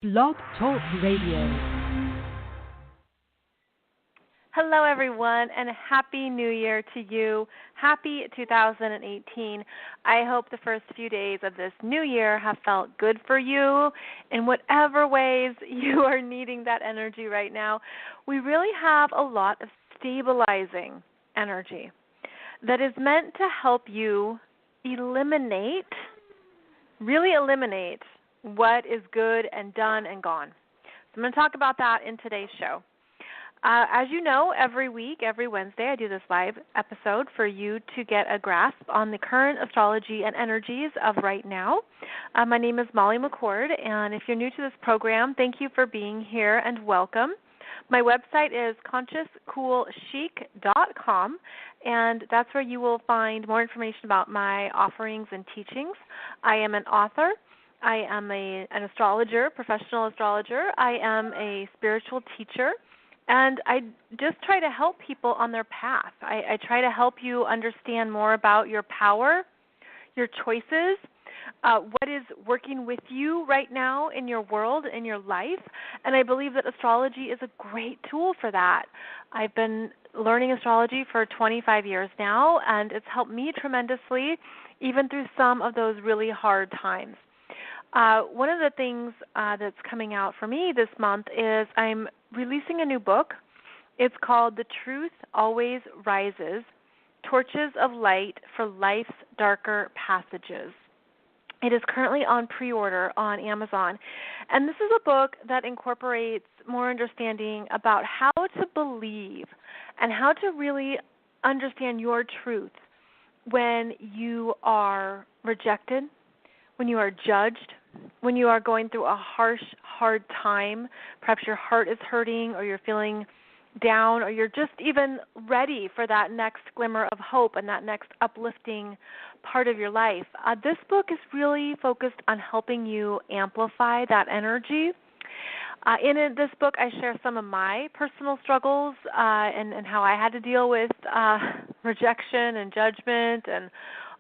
Blog Talk Radio. Hello, everyone, and Happy New Year to you. Happy 2018. I hope the first few days of this new year have felt good for you in whatever ways you are needing that energy right now. We really have a lot of stabilizing energy that is meant to help you really eliminate what is good and done and gone. So I'm going to talk about that in today's show. As you know, every week, every Wednesday, I do this live episode for you to get a grasp on the current astrology and energies of right now. My name is Molly McCord, and if you're new to this program, thank you for being here and welcome. My website is consciouscoolchic.com, and that's where you will find more information about my offerings and teachings. I am an author. I am an astrologer, professional astrologer. I am a spiritual teacher, and I just try to help people on their path. I try to help you understand more about your power, your choices, what is working with you right now in your world, in your life, and I believe that astrology is a great tool for that. I've been learning astrology for 25 years now, and it's helped me tremendously, even through some of those really hard times. One of the things that's coming out for me this month is I'm releasing a new book. It's called The Truth Always Rises, Torches of Light for Life's Darker Passages. It is currently on pre-order on Amazon. And this is a book that incorporates more understanding about how to believe and how to really understand your truth when you are rejected, when you are judged, when you are going through a harsh, hard time. Perhaps your heart is hurting, or you're feeling down, or you're just even ready for that next glimmer of hope and that next uplifting part of your life. This book is really focused on helping you amplify that energy. In this book, I share some of my personal struggles and how I had to deal with rejection and judgment and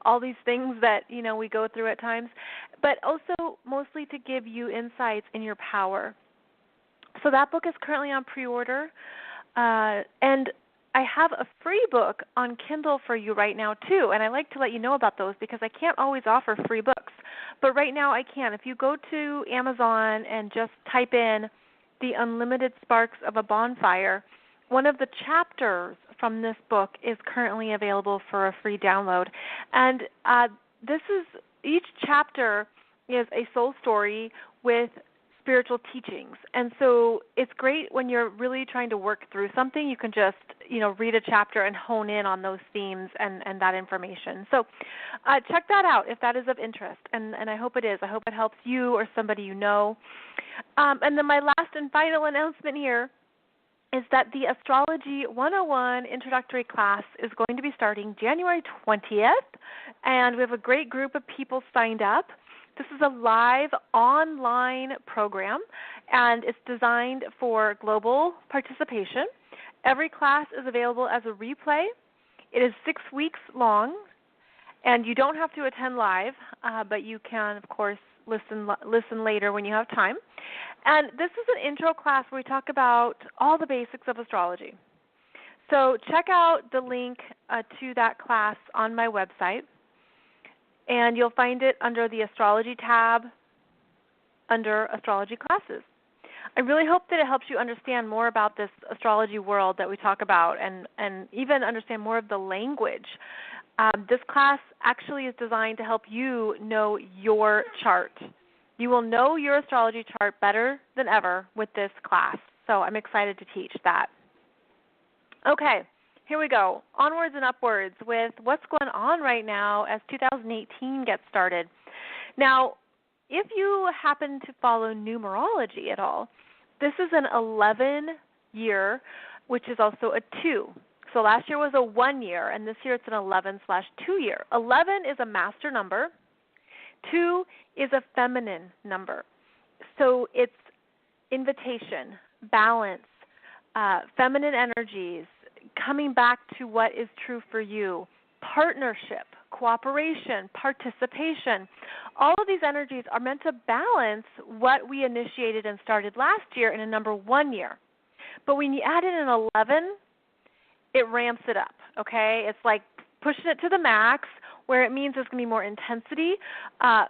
all these things that, we go through at times, but also mostly to give you insights in your power. So that book is currently on pre-order, and I have a free book on Kindle for you right now, too, and I like to let you know about those because I can't always offer free books, but right now I can. If you go to Amazon and just type in The Unlimited Sparks of a Bonfire, one of the chapters from this book is currently available for a free download. And each chapter is a soul story with spiritual teachings. And so it's great when you're really trying to work through something. You can just, read a chapter and hone in on those themes and that information. So check that out if that is of interest. And I hope it is. I hope it helps you or somebody you know. And then my last and final announcement here is that the Astrology 101 introductory class is going to be starting January 20th, and we have a great group of people signed up. This is a live online program, and it's designed for global participation. Every class is available as a replay. It is 6 weeks long, and you don't have to attend live, but you can, of course, listen later when you have time. And this is an intro class where we talk about all the basics of astrology. So check out the link to that class on my website, and you'll find it under the Astrology tab under Astrology Classes. I really hope that it helps you understand more about this astrology world that we talk about and even understand more of the language. This class actually is designed to help you know your chart. You will know your astrology chart better than ever with this class, so I'm excited to teach that. Okay, here we go. Onwards and upwards with what's going on right now as 2018 gets started. Now, if you happen to follow numerology at all, this is an 11 year, which is also a 2. So last year was a 1 year, and this year it's an 11/2 year. 11 is a master number. 2 is a feminine number. So it's invitation, balance, feminine energies, coming back to what is true for you, partnership, cooperation, participation. All of these energies are meant to balance what we initiated and started last year in a number 1 year. But when you add in an 11, it ramps it up, okay? It's like pushing it to the max, where it means there's going to be more intensity,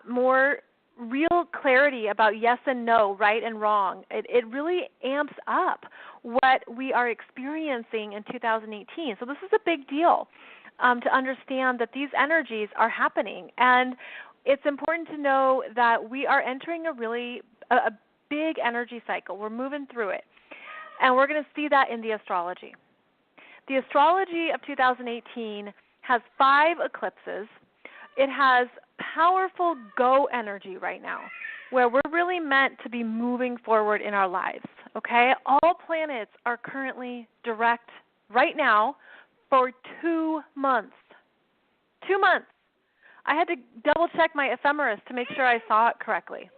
more real clarity about yes and no, right and wrong. It really amps up what we are experiencing in 2018. So this is a big deal to understand that these energies are happening. And it's important to know that we are entering a big energy cycle. We're moving through it. And we're going to see that in the astrology. The astrology of 2018 has 5 eclipses. It has powerful go energy right now, where we're really meant to be moving forward in our lives, okay? All planets are currently direct right now for 2 months. 2 months. I had to double check my ephemeris to make sure I saw it correctly.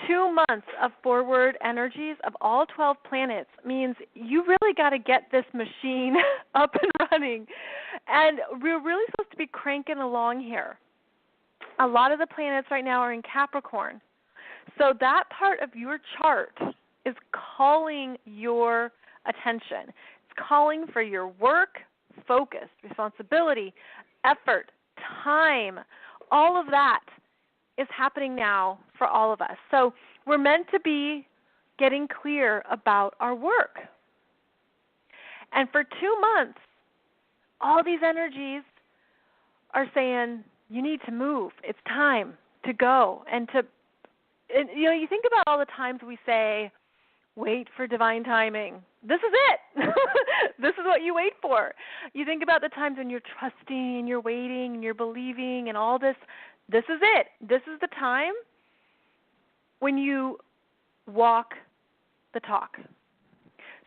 2 months of forward energies of all 12 planets means you really got to get this machine up and running. And we're really supposed to be cranking along here. A lot of the planets right now are in Capricorn. So that part of your chart is calling your attention. It's calling for your work, focus, responsibility, effort, time. All of that is happening now for all of us. So we're meant to be getting clear about our work. And for 2 months, all these energies are saying, you need to move. It's time to go. And you think about all the times we say, wait for divine timing. This is it. This is what you wait for. You think about the times when you're trusting and you're waiting and you're believing and all this. This is it. This is the time when you walk the talk.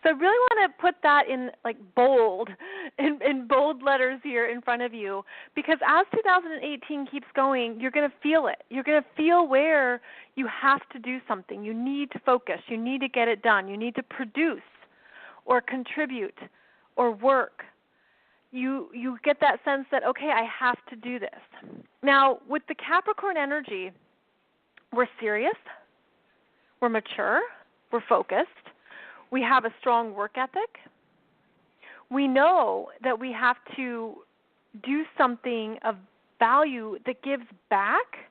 So I really want to put that in bold letters here in front of you, because as 2018 keeps going, you're going to feel it. You're going to feel where you have to do something. You need to focus. You need to get it done. You need to produce or contribute or work. You get that sense that, okay, I have to do this. Now, with the Capricorn energy, we're serious, we're mature, we're focused, we have a strong work ethic. We know that we have to do something of value that gives back,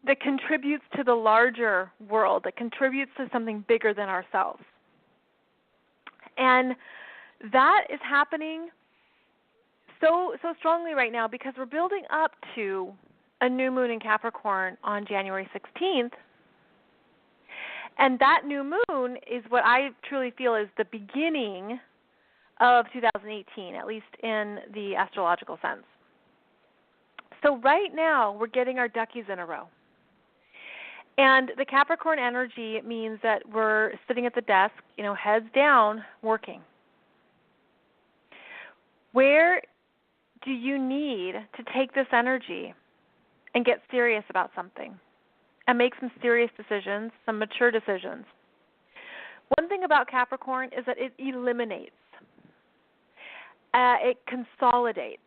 that contributes to the larger world, that contributes to something bigger than ourselves. And that is happening so strongly right now because we're building up to a new moon in Capricorn on January 16th. And that new moon is what I truly feel is the beginning of 2018, at least in the astrological sense. So right now we're getting our duckies in a row. And the Capricorn energy means that we're sitting at the desk, heads down, working. Where do you need to take this energy and get serious about something and make some serious decisions, some mature decisions? One thing about Capricorn is that it eliminates. It consolidates.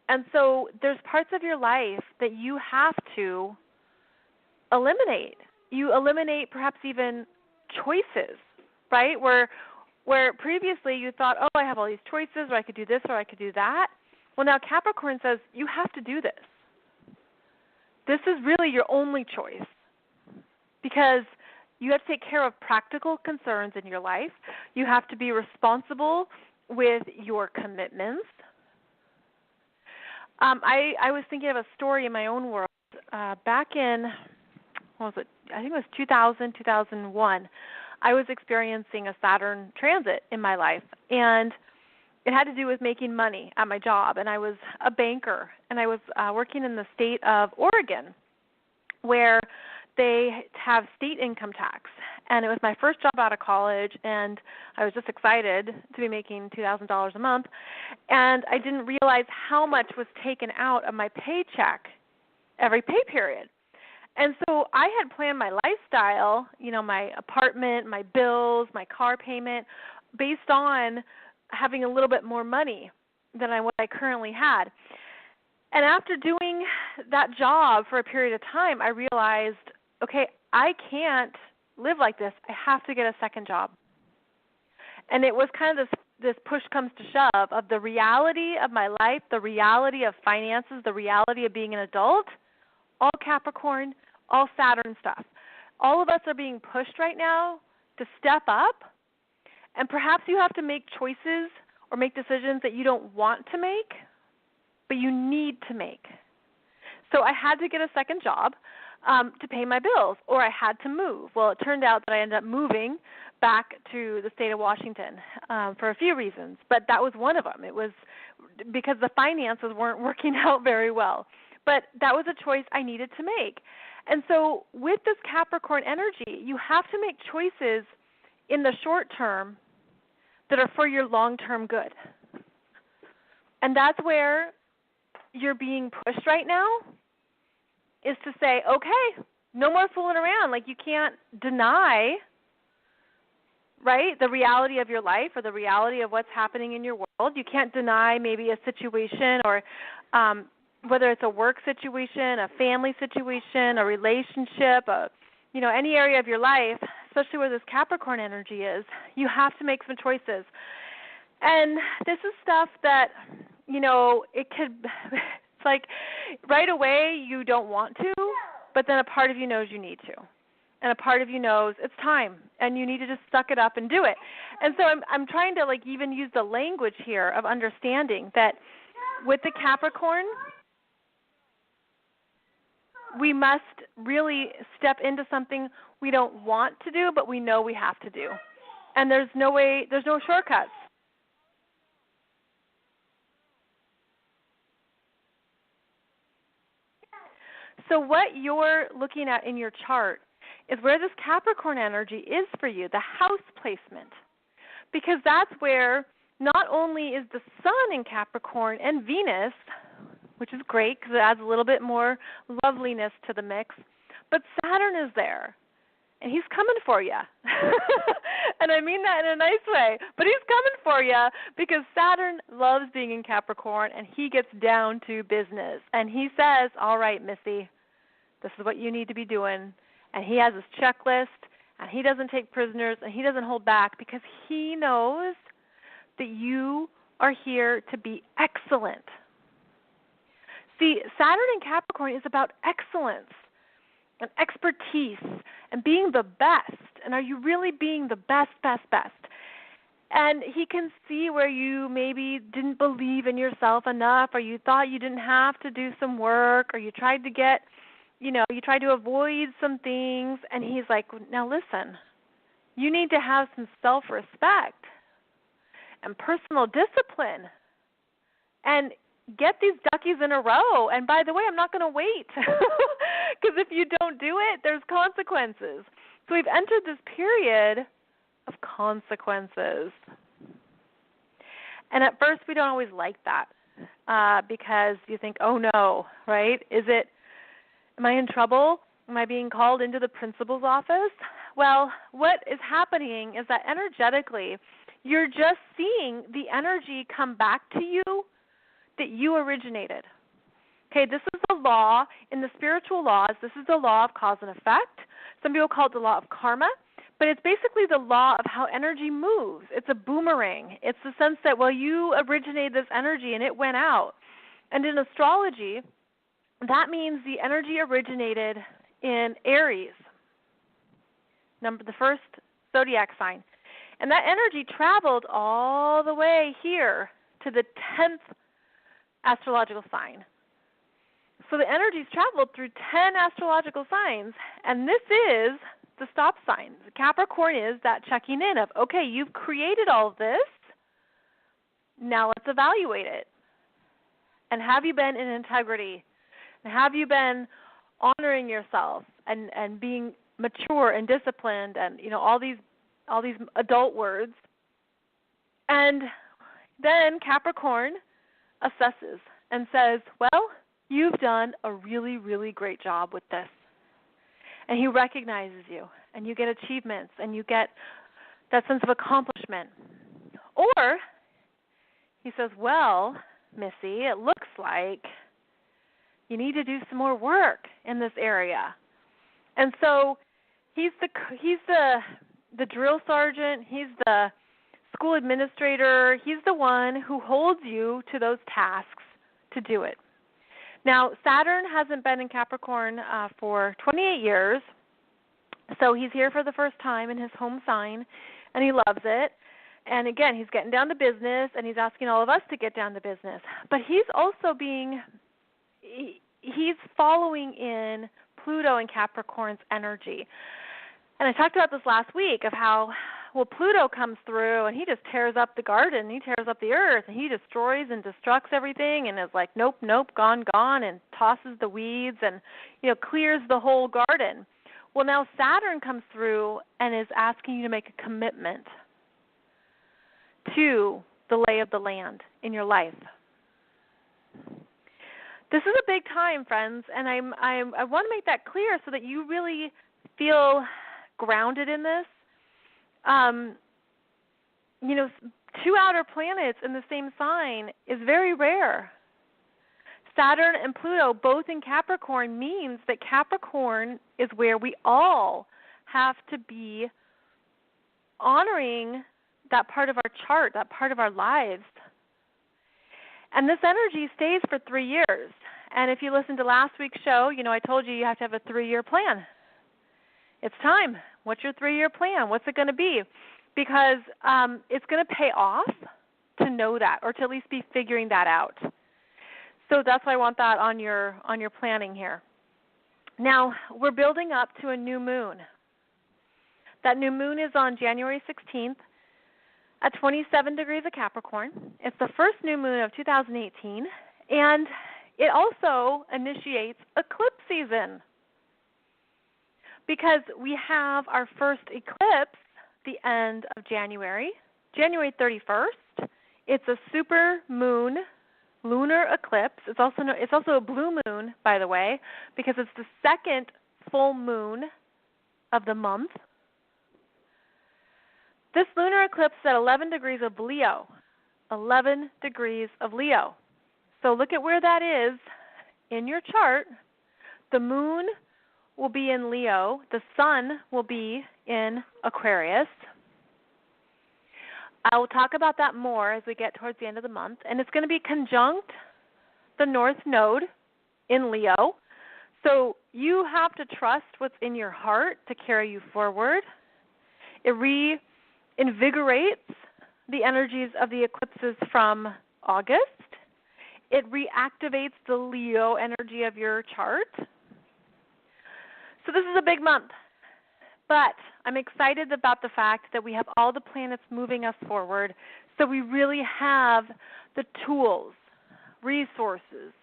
And so there's parts of your life that you have to eliminate. You eliminate perhaps even choices, right? Where previously you thought, oh, I have all these choices, or I could do this, or I could do that. Well, now Capricorn says you have to do this. This is really your only choice because you have to take care of practical concerns in your life. You have to be responsible with your commitments. I was thinking of a story in my own world back in, I think it was 2000, 2001. I was experiencing a Saturn transit in my life, and it had to do with making money at my job. And I was a banker, and I was working in the state of Oregon, where they have state income tax. And it was my first job out of college, and I was just excited to be making $2,000 a month. And I didn't realize how much was taken out of my paycheck every pay period. And so I had planned my lifestyle, my apartment, my bills, my car payment, based on having a little bit more money than what I currently had. And after doing that job for a period of time, I realized, okay, I can't live like this. I have to get a second job. And it was kind of this push comes to shove of the reality of my life, the reality of finances, the reality of being an adult, all Capricorn, all Saturn stuff. All of us are being pushed right now to step up, and perhaps you have to make choices or make decisions that you don't want to make, but you need to make. So I had to get a second job to pay my bills, or I had to move. Well, it turned out that I ended up moving back to the state of Washington for a few reasons, but that was one of them. It was because the finances weren't working out very well. But that was a choice I needed to make. And so with this Capricorn energy, you have to make choices in the short term that are for your long-term good. And that's where you're being pushed right now, is to say, okay, no more fooling around. Like, you can't deny, right, the reality of your life or the reality of what's happening in your world. You can't deny maybe a situation or whether it's a work situation, a family situation, a relationship, any area of your life, especially where this Capricorn energy is. You have to make some choices. And this is stuff that, it's like right away you don't want to, but then a part of you knows you need to. And a part of you knows it's time, and you need to just suck it up and do it. And so I'm trying to even use the language here of understanding that with the Capricorn, we must really step into something we don't want to do, but we know we have to do. And there's no shortcuts. So what you're looking at in your chart is where this Capricorn energy is for you, the house placement. Because that's where not only is the Sun in Capricorn and Venus, which is great because it adds a little bit more loveliness to the mix, but Saturn is there, and he's coming for you. And I mean that in a nice way, but he's coming for you because Saturn loves being in Capricorn, and he gets down to business. And he says, all right, Missy, this is what you need to be doing. And he has his checklist, and he doesn't take prisoners, and he doesn't hold back because he knows that you are here to be excellent. See, Saturn in Capricorn is about excellence and expertise and being the best. And are you really being the best? And he can see where you maybe didn't believe in yourself enough, or you thought you didn't have to do some work, or you tried to get, you tried to avoid some things. And he's like, now listen, you need to have some self-respect and personal discipline and get these duckies in a row. And by the way, I'm not going to wait because if you don't do it, there's consequences. So we've entered this period of consequences. And at first we don't always like that because you think, oh no, right? Am I in trouble? Am I being called into the principal's office? Well, what is happening is that energetically you're just seeing the energy come back to you that you originated. Okay, this is the law in the spiritual laws. This is the law of cause and effect. Some people call it the law of karma, but it's basically the law of how energy moves. It's a boomerang. It's the sense that, well, you originated this energy and it went out. And in astrology, that means the energy originated in Aries, the first zodiac sign. And that energy traveled all the way here to the 10th astrological sign. So the energy's traveled through 10 astrological signs, and this is the stop sign. Capricorn is that checking in of, okay, you've created all of this, now let's evaluate it. And have you been in integrity? And have you been honoring yourself and being mature and disciplined and, all these adult words? And then Capricorn assesses and says, well, you've done a really, really great job with this. And he recognizes you, and you get achievements, and you get that sense of accomplishment. Or he says, well, Missy, it looks like You need to do some more work in this area. And so he's the drill sergeant. He's the school administrator. He's the one who holds you to those tasks to do it. Now, Saturn hasn't been in Capricorn for 28 years, so he's here for the first time in his home sign, and he loves it. And again, he's getting down to business, and he's asking all of us to get down to business. But he's also he's following in Pluto and Capricorn's energy. And I talked about this last week of how, Pluto comes through and he just tears up the garden, he tears up the earth, and he destroys and destructs everything and is like, nope, gone, and tosses the weeds and, clears the whole garden. Well, now Saturn comes through and is asking you to make a commitment to the lay of the land in your life. This is a big time, friends, and I want to make that clear so that you really feel grounded in this. Two outer planets in the same sign is very rare. Saturn and Pluto both in Capricorn means that Capricorn is where we all have to be honoring that part of our chart, that part of our lives. And this energy stays for 3 years. And if you listened to last week's show, I told you have to have a 3-year plan. It's time. What's your 3-year plan? What's it going to be? Because it's going to pay off to know that, or to at least be figuring that out. So that's why I want that on your planning here. Now, we're building up to a new moon. That new moon is on January 16th at 27 degrees of Capricorn. It's the first new moon of 2018, and it also initiates eclipse season, because we have our first eclipse the end of January 31st. It's a Supermoon Lunar Eclipse. It's also a blue moon, by the way, because it's the second full moon of the month. This lunar eclipse is at 11 degrees of Leo. 11 degrees of Leo. So look at where that is in your chart. The moon will be in Leo. The sun will be in Aquarius. I will talk about that more as we get towards the end of the month. And it's going to be conjunct the North Node in Leo. So you have to trust what's in your heart to carry you forward. It reinvigorates the energies of the eclipses from August. It reactivates the Leo energy of your chart. So this is a big month. But I'm excited about the fact that we have all the planets moving us forward. So we really have the tools, resources,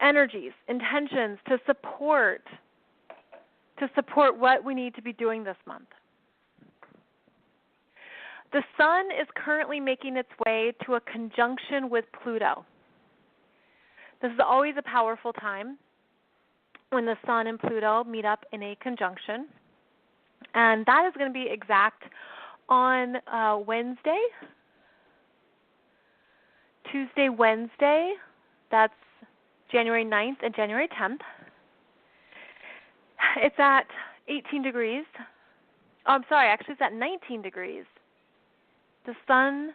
energies, intentions to support what we need to be doing this month. The sun is currently making its way to a conjunction with Pluto. This is always a powerful time when the sun and Pluto meet up in a conjunction. And that is going to be exact on Wednesday, Tuesday, Wednesday. That's January 9th and January 10th. It's at 18 degrees. Oh, I'm sorry, actually it's at 19 degrees. The sun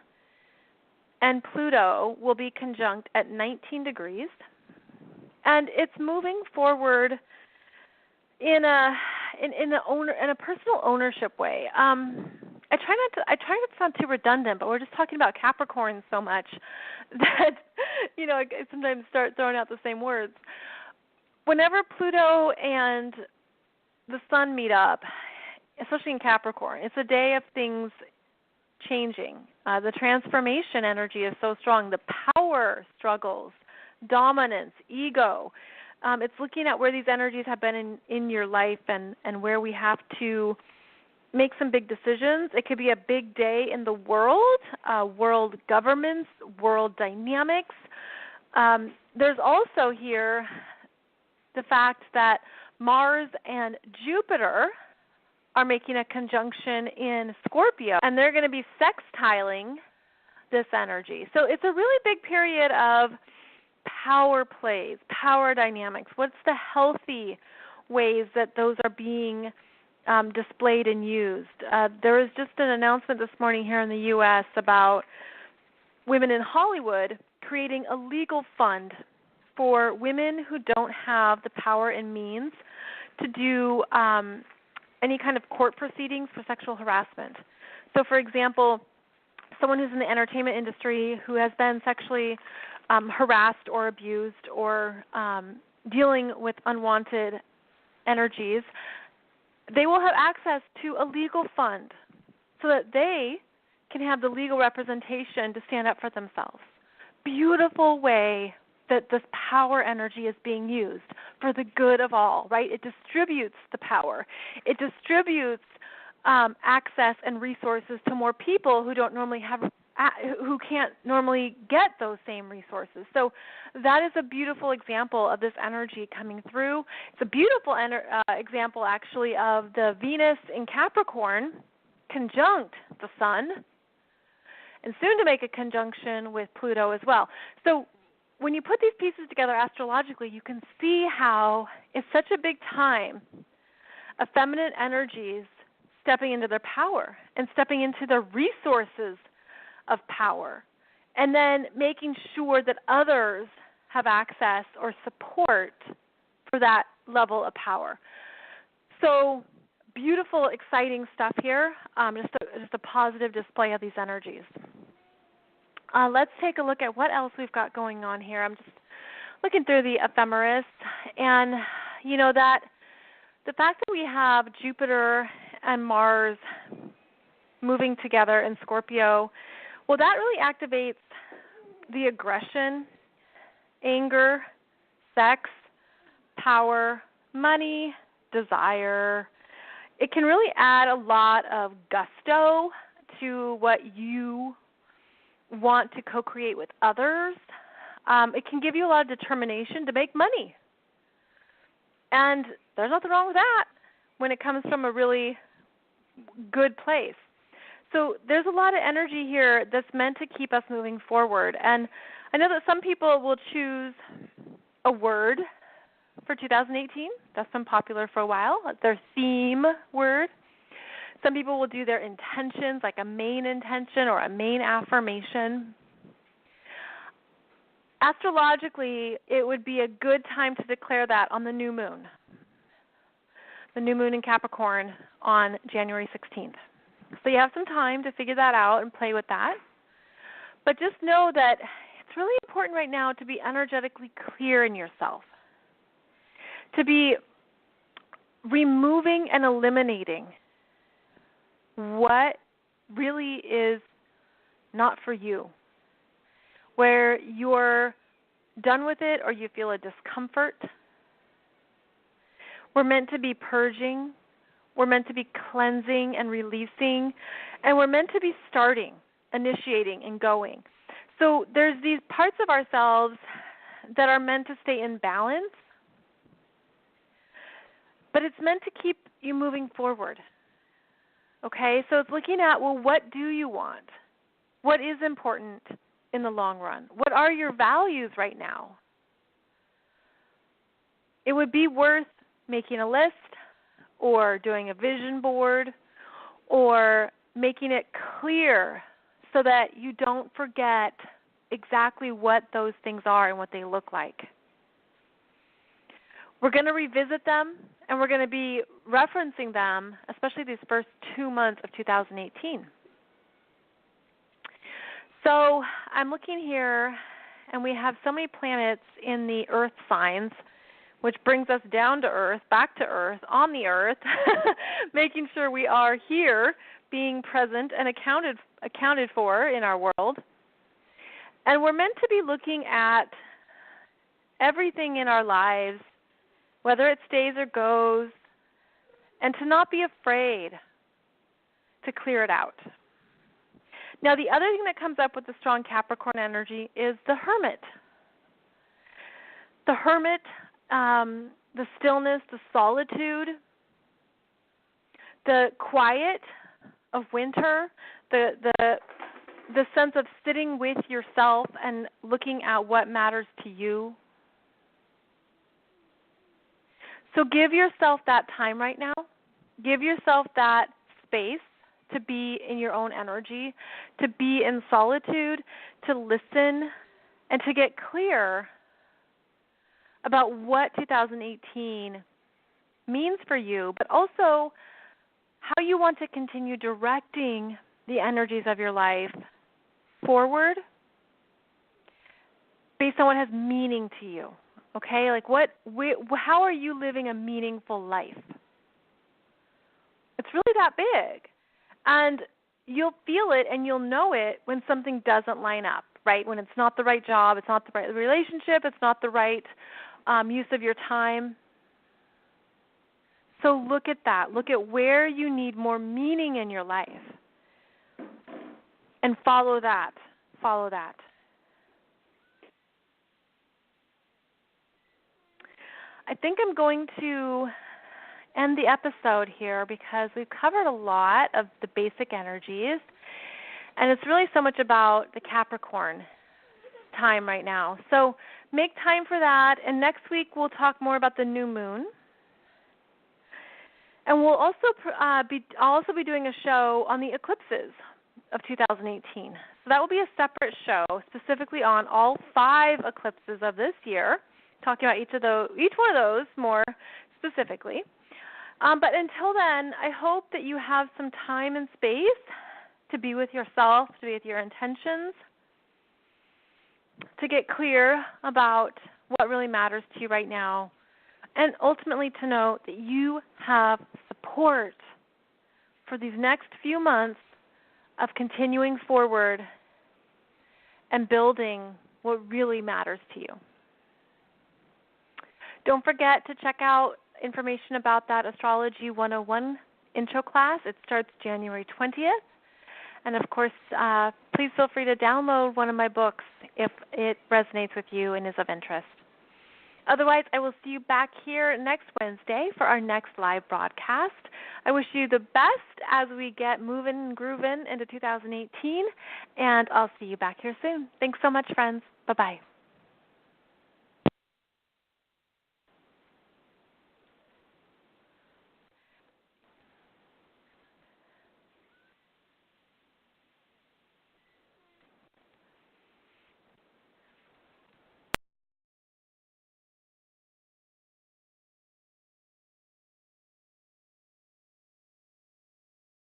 and Pluto will be conjunct at 19 degrees. And it's moving forward in a personal ownership way. I try not to sound too redundant, but we're just talking about Capricorn so much that I sometimes start throwing out the same words. Whenever Pluto and the sun meet up, especially in Capricorn, it's a day of things changing. The transformation energy is so strong. The power struggles, dominance, ego. It's looking at where these energies have been in your life and where we have to make some big decisions. It could be a big day in the world, world governments, world dynamics. There's also here the fact that Mars and Jupiter are making a conjunction in Scorpio, and they're going to be sextiling this energy. So it's a really big period of power plays, power dynamics? What's the healthy ways that those are being displayed and used? There was just an announcement this morning here in the U.S. about women in Hollywood creating a legal fund for women who don't have the power and means to do any kind of court proceedings for sexual harassment. So, for example, someone who's in the entertainment industry who has been sexually harassed or abused or dealing with unwanted energies, they will have access to a legal fund so that they can have the legal representation to stand up for themselves. Beautiful way that this power energy is being used for the good of all, right? It distributes the power. It distributes access and resources to more people who don't normally have, who can't normally get those same resources. So that is a beautiful example of this energy coming through. It's a beautiful example, actually, of the Venus in Capricorn conjunct the Sun, and soon to make a conjunction with Pluto as well. So when you put these pieces together astrologically, you can see how it's such a big time of feminine energies stepping into their power and stepping into their resources of power, and then making sure that others have access or support for that level of power. So beautiful, exciting stuff here, just a positive display of these energies. Let's take a look at what else we've got going on here. I'm just looking through the ephemeris, and you know that the fact that we have Jupiter and Mars moving together in Scorpio, well, that really activates the aggression, anger, sex, power, money, desire. It can really add a lot of gusto to what you want to co-create with others. It can give you a lot of determination to make money. And there's nothing wrong with that when it comes from a really good place. So there's a lot of energy here that's meant to keep us moving forward. And I know that some people will choose a word for 2018. That's been popular for a while. That's their theme word. Some people will do their intentions, like a main intention or a main affirmation. Astrologically, it would be a good time to declare that on the new moon. The new moon in Capricorn on January 16th. So you have some time to figure that out and play with that. But just know that it's really important right now to be energetically clear in yourself, to be removing and eliminating what really is not for you, where you're done with it or you feel a discomfort. We're meant to be purging. We're meant to be cleansing and releasing. And we're meant to be starting, initiating, and going. So there's these parts of ourselves that are meant to stay in balance, but it's meant to keep you moving forward. Okay, so it's looking at, well, what do you want? What is important in the long run? What are your values right now? It would be worth making a list or doing a vision board or making it clear so that you don't forget exactly what those things are and what they look like. We're going to revisit them, and we're going to be referencing them, especially these first 2 months of 2018. So I'm looking here, and we have so many planets in the Earth signs, which brings us down to Earth, back to Earth, on the Earth, making sure we are here, being present and accounted for in our world. And we're meant to be looking at everything in our lives, whether it stays or goes, and to not be afraid to clear it out. Now, the other thing that comes up with the strong Capricorn energy is the Hermit. The Hermit, the stillness, the solitude, the quiet of winter, the sense of sitting with yourself and looking at what matters to you. So give yourself that time right now. Give yourself that space to be in your own energy, to be in solitude, to listen, and to get clear about what 2018 means for you, but also how you want to continue directing the energies of your life forward based on what has meaning to you. Okay? Like how are you living a meaningful life? It's really that big. And you'll feel it and you'll know it when something doesn't line up, right? When it's not the right job, it's not the right relationship, it's not the right use of your time. So look at that. Look at where you need more meaning in your life. And follow that. Follow that. I think I'm going to end the episode here because we've covered a lot of the basic energies. And it's really so much about the Capricorn time right now. So make time for that. And next week we'll talk more about the new moon. And we'll also I'll also be doing a show on the eclipses of 2018. So that will be a separate show specifically on all 5 eclipses of this year, talking about each one of those more specifically. But until then, I hope that you have some time and space to be with yourself, to be with your intentions, to get clear about what really matters to you right now, and ultimately to know that you have support for these next few months of continuing forward and building what really matters to you. Don't forget to check out information about that Astrology 101 intro class. It starts January 20th. And, of course, please feel free to download one of my books if it resonates with you and is of interest. Otherwise, I will see you back here next Wednesday for our next live broadcast. I wish you the best as we get moving and grooving into 2018, and I'll see you back here soon. Thanks so much, friends. Bye-bye.